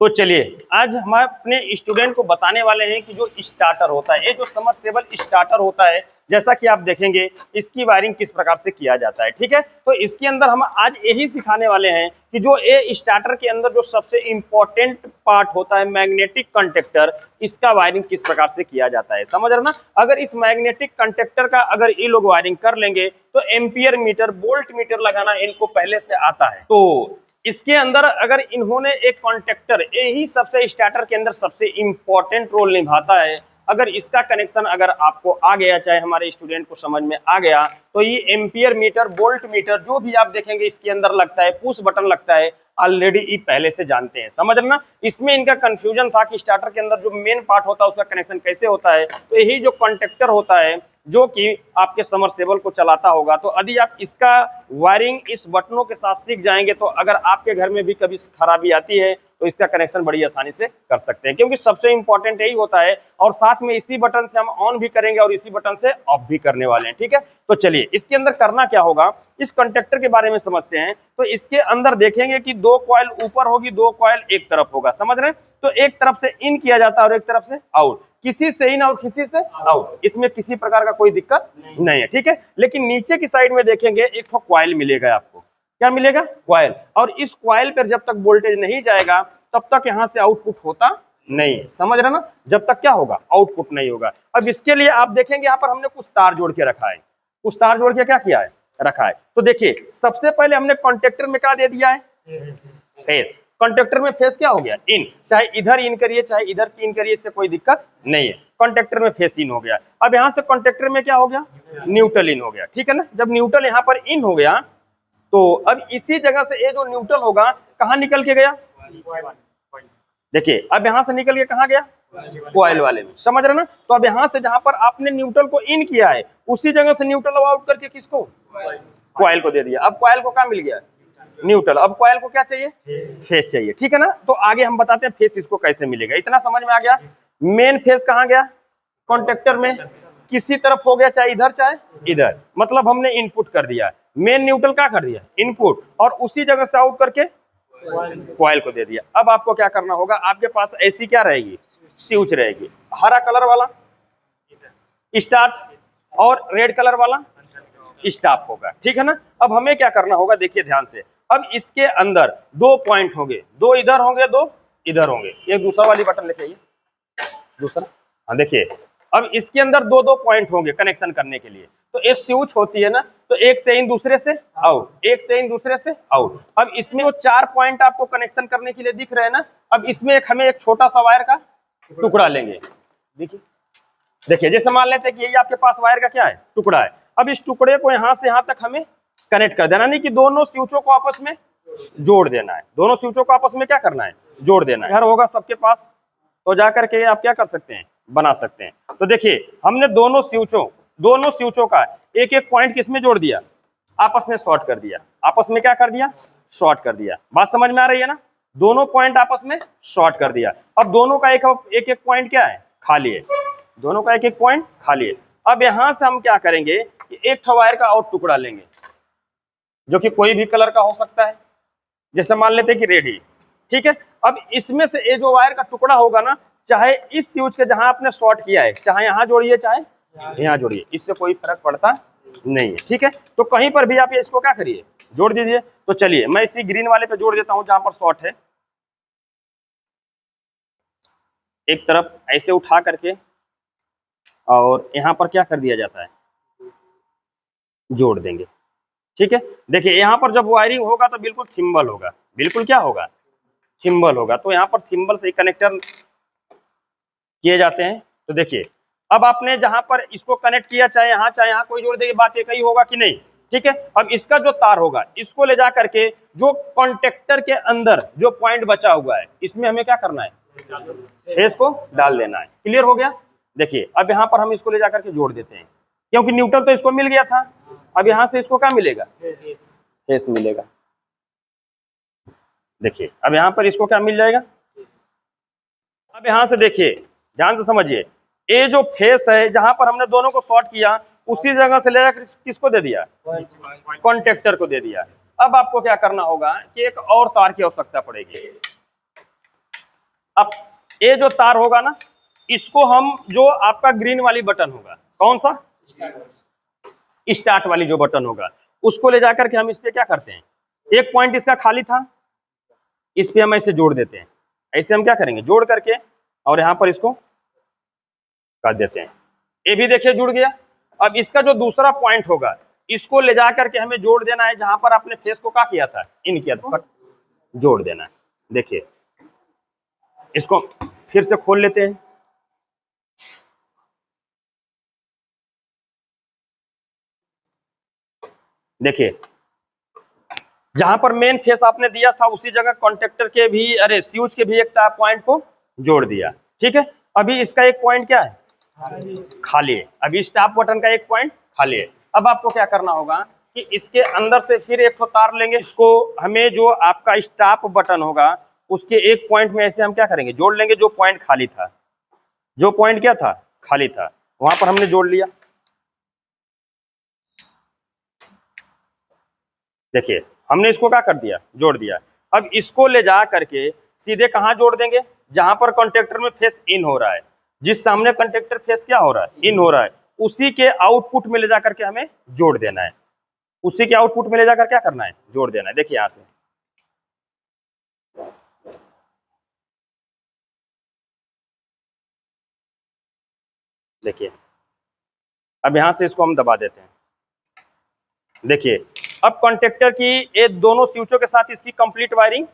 तो चलिए आज हम अपने स्टूडेंट को बताने वाले हैं कि जो स्टार्टर होता है, ये जो समरसेबल स्टार्टर होता है, जैसा कि आप देखेंगे इसकी वायरिंग किस प्रकार से किया जाता है। ठीक है, तो इसके अंदर हम आज यही सिखाने वाले हैं कि जो ये स्टार्टर के अंदर जो सबसे इंपॉर्टेंट पार्ट होता है मैग्नेटिक कंडक्टर, इसका वायरिंग किस प्रकार से किया जाता है। समझ रहे ना, अगर इस मैग्नेटिक कंडक्टर का अगर ये लोग वायरिंग कर लेंगे तो एम्पियर मीटर, वोल्ट मीटर लगाना इनको पहले से आता है। तो इसके अंदर अगर इन्होंने एक कॉन्टेक्टर, यही सबसे स्टार्टर के अंदर सबसे इंपॉर्टेंट रोल निभाता है। अगर इसका कनेक्शन अगर आपको आ गया, चाहे हमारे स्टूडेंट को समझ में आ गया, तो ये एम्पियर मीटर, वोल्ट मीटर जो भी आप देखेंगे इसके अंदर लगता है, पुश बटन लगता है, ऑलरेडी ये पहले से जानते हैं। समझ रहे ना, इसमें इनका कंफ्यूजन था कि स्टार्टर के अंदर जो मेन पार्ट होता है उसका कनेक्शन कैसे होता है। तो यही जो कॉन्टेक्टर होता है जो कि आपके समरसेबल को चलाता होगा, तो यदि आप इसका वायरिंग इस बटनों के साथ सीख जाएंगे तो अगर आपके घर में भी कभी खराबी आती है तो इसका कनेक्शन बड़ी आसानी से कर सकते हैं, क्योंकि सबसे इंपॉर्टेंट यही होता है। और साथ में इसी बटन से हम ऑन भी करेंगे और इसी बटन से ऑफ भी करने वाले हैं। ठीक है, तो चलिए इसके अंदर करना क्या होगा, इस कंडक्टर के बारे में समझते हैं। तो इसके अंदर देखेंगे कि दो कॉइल ऊपर होगी, दो कॉइल एक तरफ होगा। समझ रहे हैं, तो एक तरफ से इन किया जाता है और एक तरफ से आउट, किसी से इन और किसी से आउट, इसमें किसी प्रकार का कोई दिक्कत नहीं है। ठीक है, लेकिन नीचे की साइड में देखेंगे एक तो कॉइल मिलेगा आपको। क्या मिलेगा? कॉइल। और इस कॉइल पर जब तक वोल्टेज नहीं जाएगा तब तक यहां से आउटपुट होता नहीं। समझ रहे ना, जब तक क्या होगा, आउटपुट नहीं होगा। अब इसके लिए आप देखेंगे यहाँ पर हमने कुछ तार जोड़ के रखा है, कुछ तार जोड़ के क्या किया है, रखा है। तो देखिए सबसे पहले हमने कॉन्टेक्टर में क्या दे दिया है, फेस। कॉन्टेक्टर में फेस क्या हो गया, इन। चाहे इधर इन करिए चाहे इधर की इन करिए, इससे कोई दिक्कत नहीं है। कॉन्टेक्टर में फेस इन हो गया। अब यहाँ से कॉन्टेक्टर में क्या हो गया, न्यूट्रल इन हो गया। ठीक है ना, जब न्यूट्रल यहाँ पर इन हो गया तो अब इसी जगह से ये जो न्यूट्रल होगा कहाँ निकल के गया, देखिए अब यहां से निकल के कहाँ गया, कॉइल वाले में। समझ रहे ना, तो अब यहां से जहां पर आपने न्यूट्रल को इन किया है उसी जगह से न्यूट्रल आउट करके किसको, कॉइल को दे दिया। अब कॉइल को क्या मिल गया, न्यूट्रल। अब कॉइल को क्या चाहिए, फेस चाहिए। ठीक है ना, तो आगे हम बताते हैं फेस इसको कैसे मिलेगा। इतना समझ में आ गया। मेन फेस कहाँ गया, कॉन्टेक्टर में, किसी तरफ हो गया, चाहे इधर चाहे इधर, मतलब हमने इनपुट कर दिया। मेन न्यूट्रल क्या कर दिया, इनपुट, और उसी जगह से आउट करके कॉइल को दे दिया। अब आपको क्या करना होगा, आपके पास ऐसी क्या रहेगी, स्विच रहेगी। हरा कलर वाला स्टार्ट और रेड कलर वाला स्टॉप होगा। ठीक है ना, अब हमें क्या करना होगा, देखिए ध्यान से। अब इसके अंदर दो पॉइंट होंगे, दो इधर होंगे दो इधर होंगे। ये दूसरा वाली बटन लेके आइए, दूसरा। हाँ देखिए, अब इसके अंदर दो दो पॉइंट होंगे कनेक्शन करने के लिए। तो ये स्विच होती है ना, तो एक से इन दूसरे से आउट, एक से इन दूसरे से आउट। अब इसमें वो चार पॉइंट आपको कनेक्शन करने के लिए दिख रहे हैं ना। अब इसमें हमें एक छोटा सा वायर का टुकड़ा लेंगे। देखिए देखिए, जैसे मान लेते हैं कि यही आपके पास वायर का क्या है, टुकड़ा है। अब इस टुकड़े को यहाँ से यहाँ तक हमें कनेक्ट कर देना, नहीं कि दोनों स्विचों को आपस में जोड़ देना है। दोनों स्विचों को आपस में क्या करना है, जोड़ देना है। घर होगा सबके पास, तो जाकर के आप क्या कर सकते हैं, बना सकते हैं। तो देखिए हमने दोनों स्विचों का एक एक पॉइंट किसमें जोड़ दिया, आपस में शॉर्ट कर दिया। आपस में क्या कर दिया, शॉर्ट कर दिया। बात समझ में आ रही है ना, दोनों पॉइंट आपस में शॉर्ट कर दिया। अब दोनों का एक एक पॉइंट क्या है, खाली है। दोनों का एक एक पॉइंट खाली है। अब यहां से हम क्या करेंगे कि एक वायर का और टुकड़ा लेंगे, जो कि कोई भी कलर का हो सकता है, जैसे मान लेते हैं कि रेड ही। ठीक है, अब इसमें से ये जो वायर का टुकड़ा होगा ना, चाहे इस स्विच के जहां आपने शॉर्ट किया है, चाहे यहां जोड़िए चाहे यहां जोड़िए, इससे कोई फर्क पड़ता नहीं है। ठीक है, तो कहीं पर भी आप इसको क्या करिए, जोड़ दीजिए। तो चलिए मैं इसी ग्रीन वाले पे जोड़ देता हूं जहां पर शॉर्ट है। एक तरफ ऐसे उठा करके और यहां पर क्या कर दिया जाता है, जोड़ देंगे। ठीक है, देखिए यहां पर जब वायरिंग होगा तो बिल्कुल थिम्बल होगा, बिल्कुल क्या होगा, थिम्बल होगा। तो यहाँ पर थिम्बल से कनेक्टर किए जाते हैं। तो देखिए अब आपने जहां पर इसको कनेक्ट किया, चाहे यहाँ कोई जोड़ देगी, बात एक ही होगा कि नहीं। ठीक है, अब इसका जो तार होगा इसको ले जा करके जो कॉन्टेक्टर के अंदर जो पॉइंट बचा हुआ है इसमें हमें क्या करना है, फेस को डाल देना है। क्लियर हो गया। देखिए अब यहाँ पर हम इसको ले जा करके जोड़ देते हैं, क्योंकि न्यूट्रल तो इसको मिल गया था। अब यहाँ से इसको क्या मिलेगा, फेस मिलेगा। देखिए अब यहाँ पर इसको क्या मिल जाएगा। अब यहाँ से देखिए, ध्यान से समझिए, ये जो फेस है जहां पर हमने दोनों को शॉर्ट किया उसी जगह से ले जाकर किसको दे दिया, कॉन्टेक्टर को दे दिया। अब आपको क्या करना होगा कि एक और तार की आवश्यकता पड़ेगी। अब ये जो तार होगा ना, इसको हम जो आपका ग्रीन वाली बटन होगा, कौन सा, स्टार्ट वाली जो बटन होगा, उसको ले जाकर के हम इस पे क्या करते हैं, एक पॉइंट इसका खाली था, इस पे हम ऐसे जोड़ देते हैं। ऐसे हम क्या करेंगे, जोड़ करके और यहाँ पर इसको कर देते हैं। ये भी देखिए जुड़ गया। अब इसका जो दूसरा पॉइंट होगा, इसको ले जा करके हमें जोड़ देना है जहां पर आपने फेस को क्या किया था, इन किया था, जोड़ देना है। देखिए इसको फिर से खोल लेते हैं। देखिए जहां पर मेन फेस आपने दिया था उसी जगह कॉन्टेक्टर के भी, अरे स्विच के भी एक पॉइंट को जोड़ दिया। ठीक है, अभी इसका एक पॉइंट क्या है, खाली है। अभी स्टॉप बटन का एक पॉइंट खाली है। अब आपको क्या करना होगा कि इसके अंदर से फिर एक तो तार लेंगे, इसको हमें जो आपका स्टॉप बटन होगा उसके एक पॉइंट में ऐसे हम क्या करेंगे, जोड़ लेंगे। जो पॉइंट खाली था, जो पॉइंट क्या था, खाली था, वहां पर हमने जोड़ लिया। देखिए हमने इसको क्या कर दिया, जोड़ दिया। अब इसको ले जा करके सीधे कहां जोड़ देंगे, जहां पर कॉन्टेक्टर में फेस इन हो रहा है, जिस सामने कॉन्टेक्टर फेस क्या हो रहा है, इन हो रहा है, उसी के आउटपुट में ले जाकर के हमें जोड़ देना है। उसी के आउटपुट में ले जाकर क्या करना है, जोड़ देना है। देखिए यहां से देखिए, अब यहां से इसको हम दबा देते हैं। देखिए अब कॉन्टेक्टर की ये दोनों स्विचों के साथ इसकी कंप्लीट वायरिंग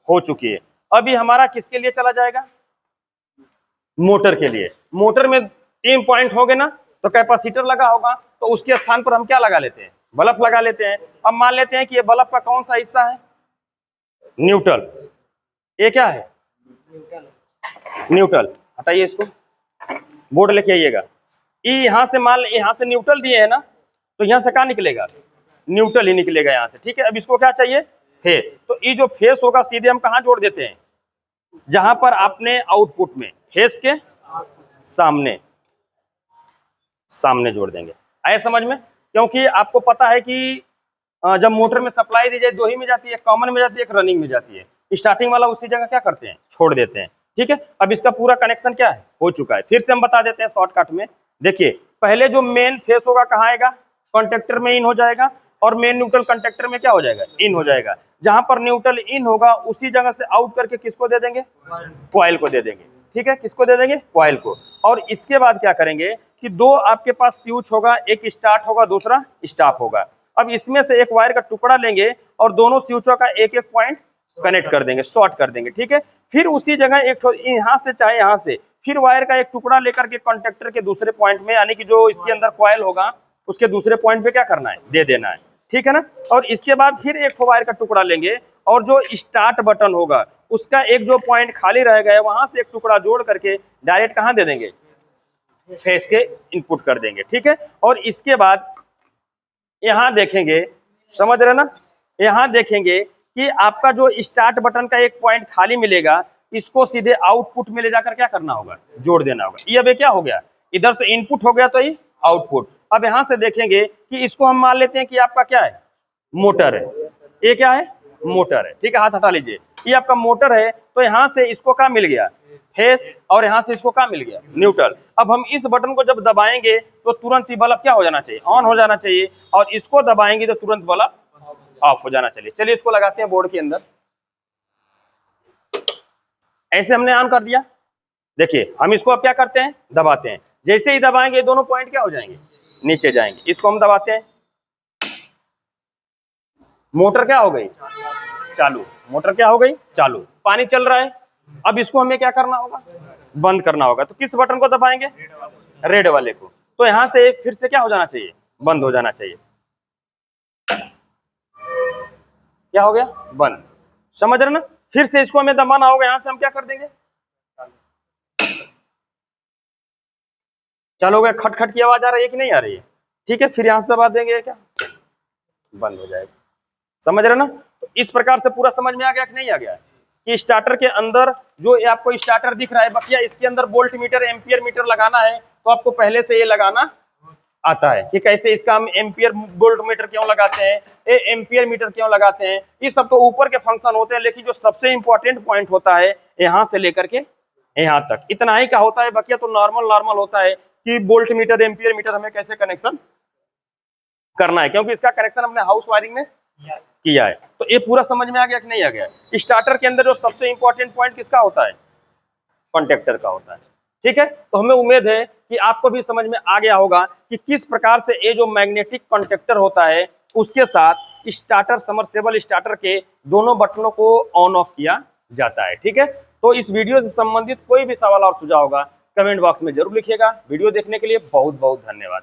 हो चुकी है। अभी हमारा किसके लिए चला जाएगा, मोटर के लिए। मोटर में 3 पॉइंट हो गए ना, तो कैपेसिटर लगा होगा, तो उसके स्थान पर हम क्या लगा लेते हैं, बल्ब लगा लेते हैं। अब मान लेते हैं कि ये बल्ब का कौन सा हिस्सा है, न्यूट्रल। ये क्या है, न्यूट्रल। हटाइए इसको, बोर्ड लेके आइएगा। ये यहां से मान, यहां से न्यूट्रल दिए है ना, तो यहां से क्या निकलेगा, न्यूट्रल ही निकलेगा यहां से। ठीक है, अब इसको क्या चाहिए, फेस। तो ये जो फेस होगा सीधे हम कहां जोड़ देते हैं, जहां पर आपने आउटपुट में फेस के सामने सामने जोड़ देंगे। आए समझ में, क्योंकि आपको पता है कि जब मोटर में सप्लाई दी जाए, 2 ही में जाती है, कॉमन में जाती है, एक रनिंग में जाती है। स्टार्टिंग वाला उसी जगह क्या करते हैं, छोड़ देते हैं। ठीक है, अब इसका पूरा कनेक्शन क्या है, हो चुका है। फिर से हम बता देते हैं शॉर्टकट में। देखिए पहले जो मेन फेस होगा कहाँ आएगा, कॉन्टेक्टर में इन हो जाएगा, और मेन न्यूट्रल कॉन्टेक्टर में क्या हो जाएगा, इन हो जाएगा। जहां पर न्यूट्रल इन होगा उसी जगह से आउट करके किसको दे देंगे, कॉइल को दे देंगे। ठीक है, किसको दे देंगे, कॉइल को। और इसके बाद क्या करेंगे कि 2 आपके पास स्विच होगा, एक स्टार्ट होगा, दूसरा स्टॉप होगा। अब इसमें से एक वायर का टुकड़ा लेंगे और दोनों स्विचों का एक एक पॉइंट कनेक्ट कर देंगे, शॉर्ट कर देंगे। ठीक है, फिर उसी जगह एक यहां से चाहे यहां से फिर वायर का एक टुकड़ा लेकर के कॉन्टेक्टर के दूसरे पॉइंट में, यानी कि जो इसके अंदर कॉइल होगा उसके दूसरे पॉइंट पे क्या करना है, दे देना है। ठीक है ना, और इसके बाद फिर एक वायर का टुकड़ा लेंगे और जो स्टार्ट बटन होगा उसका एक जो पॉइंट खाली रह गया है वहां से एक टुकड़ा जोड़ करके डायरेक्ट कहां दे देंगे, फेस के इनपुट कर देंगे। ठीक है, और इसके बाद यहां देखेंगे, समझ रहे ना, यहां देखेंगे कि आपका जो स्टार्ट बटन का एक पॉइंट खाली मिलेगा, इसको सीधे आउटपुट में ले जाकर क्या करना होगा, जोड़ देना होगा। ये अब क्या हो गया, इधर से इनपुट हो गया तो ये आउटपुट। अब यहां से देखेंगे कि इसको हम मान लेते हैं कि आपका क्या है, मोटर है। ये क्या है, मोटर है। ठीक है, हाथ हटा लीजिए, ये आपका मोटर है। तो यहां से इसको क्या मिल गया, फेस, और यहां से इसको क्या मिल गया, न्यूट्रल। अब हम इस बटन को जब दबाएंगे तो तुरंत ही बल्ब क्या हो जाना चाहिए, ऑन हो जाना चाहिए, और इसको दबाएंगे तो तुरंत बल्ब ऑफ हो जाना चाहिए। चलिए इसको लगाते हैं बोर्ड के अंदर। ऐसे हमने ऑन कर दिया। देखिए हम इसको अब क्या करते हैं, दबाते हैं। जैसे ही दबाएंगे दोनों पॉइंट क्या हो जाएंगे, नीचे जाएंगे। इसको हम दबाते हैं, मोटर क्या हो गई, चालू। मोटर क्या हो गई, चालू। पानी चल रहा है। अब इसको हमें क्या करना होगा, बंद करना होगा। तो किस बटन को दबाएंगे, रेड वाले को। तो यहां से फिर से क्या हो जाना चाहिए, बंद हो जाना चाहिए। क्या हो गया, बंद। समझ रहे ना, फिर से इसको हमें दबाना होगा। यहां से हम क्या कर देंगे, चालू हो गया। खटखट की आवाज आ रही है कि नहीं आ रही है, ठीक है, फिर यहां से दबा देंगे, क्या बंद हो जाएगा। समझ रहे ना, तो इस प्रकार से पूरा समझ में आ गया कि नहीं आ गया, कि स्टार्टर के अंदर जो ये आपको स्टार्टर दिख रहा है, बकिया इसके अंदर वोल्ट मीटर, एम्पियर मीटर लगाना है, तो आपको पहले से ये लगाना आता है कि कैसे इसका हम एम्पियर वोल्ट मीटर क्यों लगाते हैं, एम्पियर मीटर क्यों लगाते हैं, ये सब तो ऊपर के फंक्शन होते हैं, लेकिन जो सबसे इंपॉर्टेंट पॉइंट होता है यहाँ से लेकर के यहाँ तक इतना ही का होता है। बाकी तो नॉर्मल होता है कि वोल्ट मीटर एम्पियर मीटर हमें कैसे कनेक्शन करना है, क्योंकि इसका कनेक्शन हमने हाउस वायरिंग में किया है। तो ये पूरा समझ में आ गया कि नहीं आ गया? स्टार्टर के अंदर जो सबसे इंपॉर्टेंट पॉइंट किसका होता है? कॉन्टेक्टर का होता है। ठीक है, तो हमें उम्मीद है कि आपको भी समझ में आ गया होगा कि किस प्रकार से ये जो मैग्नेटिक कॉन्टेक्टर होता है उसके साथ स्टार्टर समरसेबल स्टार्टर के दोनों बटनों को ऑन ऑफ किया जाता है। ठीक है, तो इस वीडियो से संबंधित कोई भी सवाल और सुझाव होगा कमेंट बॉक्स में जरूर लिखिएगा। वीडियो देखने के लिए बहुत बहुत धन्यवाद।